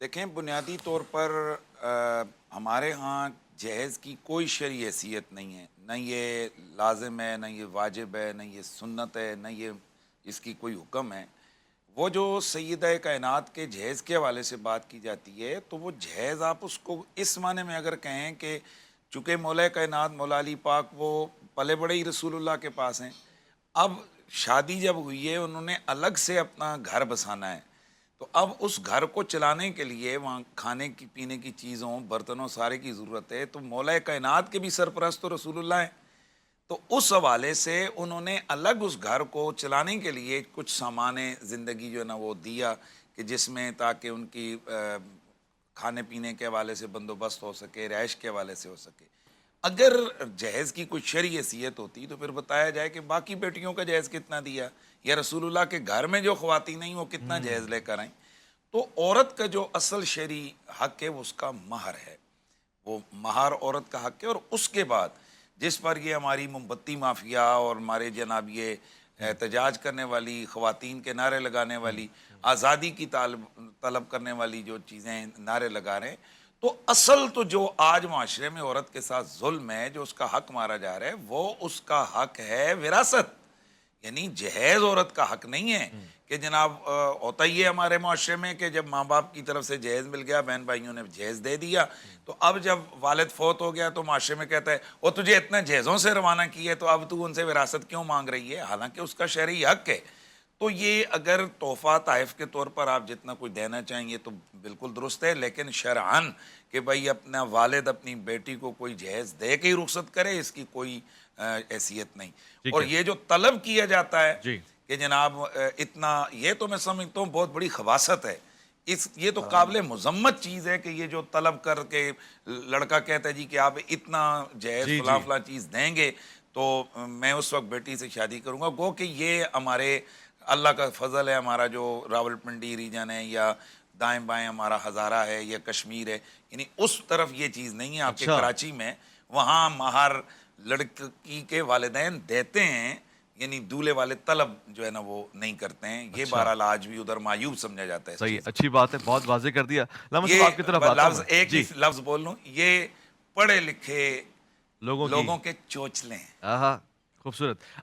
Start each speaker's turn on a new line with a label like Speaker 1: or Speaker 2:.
Speaker 1: देखें, बुनियादी तौर पर हमारे यहाँ जहेज़ की कोई शरई हैसियत नहीं है। न ये लाज़िम है, न ये वाजिब है, न ये सुन्नत है, न ये इसकी कोई हुक्म है। वो जो सय्यदा कायनात के जहेज़ के हवाले से बात की जाती है, तो वो जहेज़ आप उसको इस माने में अगर कहें कि चूँकि मौला कायनात मौला अली पाक वो पले बड़े ही रसूलुल्लाह के पास हैं। अब शादी जब हुई है, उन्होंने अलग से अपना घर बसाना है। तो अब उस घर को चलाने के लिए वहाँ खाने की पीने की चीज़ों बर्तनों सारे की ज़रूरत है। तो मौला कायनात के भी सरपरस्त तो रसूलुल्लाह हैं। तो उस हवाले से उन्होंने अलग उस घर को चलाने के लिए कुछ सामान ज़िंदगी जो है ना वो दिया कि जिसमें ताकि उनकी खाने पीने के हवाले से बंदोबस्त हो सके, रहाइश के हवाले से हो सके। अगर जहेज़ की कोई शरई हैसियत होती तो फिर बताया जाए कि बाकी बेटियों का जहेज़ कितना दिया, या रसूलुल्लाह के घर में जो ख़वातीन आई वो कितना जहेज़ लेकर आईं। तो औरत का जो असल शरई हक़ है वो उसका महर है। वो महार औरत का हक़ है। और उसके बाद जिस पर ये हमारी मोमबत्ती माफिया और हमारे जनाब ये एहतजाज करने वाली ख़वातीन के नारे लगाने वाली, आज़ादी की तलब करने वाली जो चीज़ें नारे लगा रहे हैं, तो असल तो जो आज माशरे में औरत के साथ जुल्म है, जो उसका हक़ मारा जा रहा है, वो उसका हक़ है विरासत। यानी जहेज़ औरत का हक़ नहीं है कि जनाब होता ही है हमारे माशरे में कि जब माँ बाप की तरफ से जहेज़ मिल गया, बहन भाइयों ने जहेज़ दे दिया, तो अब जब वालिद फ़ौत हो गया तो माशरे में कहता है वो तुझे इतने जहेज़ों से रवाना की है, तो अब तू उनसे विरासत क्यों मांग रही है, हालांकि उसका शरई हक़ है। तो ये अगर तोहफ़ा ताइफ़ के तौर पर आप जितना कुछ देना चाहेंगे तो बिल्कुल दुरुस्त है, लेकिन शरअन कि भाई अपना वालिद अपनी बेटी को कोई जहेज़ दे के ही रुख़सत करे, इसकी कोई हैसियत नहीं।
Speaker 2: ठीक
Speaker 1: और
Speaker 2: है।
Speaker 1: ये जो तलब किया जाता है
Speaker 2: जी।
Speaker 1: कि जनाब इतना, ये तो मैं समझता हूँ बहुत बड़ी खबासत है। ये तो काबिल मुज़म्मत चीज़ है कि ये जो तलब करके लड़का कहता है जी कि आप इतना जहेज़
Speaker 2: जी,
Speaker 1: फलां
Speaker 2: जी।
Speaker 1: फलां चीज़ देंगे तो मैं उस वक़्त बेटी से शादी करूँगा। गो कि ये हमारे अल्लाह का फ़ज़ल है, हमारा जो रावलपिंडी रीजन है या दाएँ-बाएँ हमारा हज़ारा है या कश्मीर है, यानी उस तरफ ये चीज़ नहीं है। आपके
Speaker 2: अच्छा।
Speaker 1: कराची में वहाँ महर लड़की के वालिदैन देते हैं, यानी दूल्हे वाले तलब जो है ना वो नहीं करते हैं। ये
Speaker 2: अच्छा।
Speaker 1: बहरहाल आज भी उधर मायूब समझा जाता है इस
Speaker 2: सही है,
Speaker 1: चीज़ को।
Speaker 2: अच्छी बात है, बहुत वाज़ेह कर दिया। लामा
Speaker 1: ये
Speaker 2: साहब आपकी तरफ आता हूँ
Speaker 1: लफ्ज़
Speaker 2: मैं।
Speaker 1: एक ही
Speaker 2: जी,
Speaker 1: लफ्ज़ बोल लूँ, ये पढ़े लिखे
Speaker 2: लोगों की
Speaker 1: लोगों के चोचले हैं।
Speaker 2: आहा! खूबसूरत।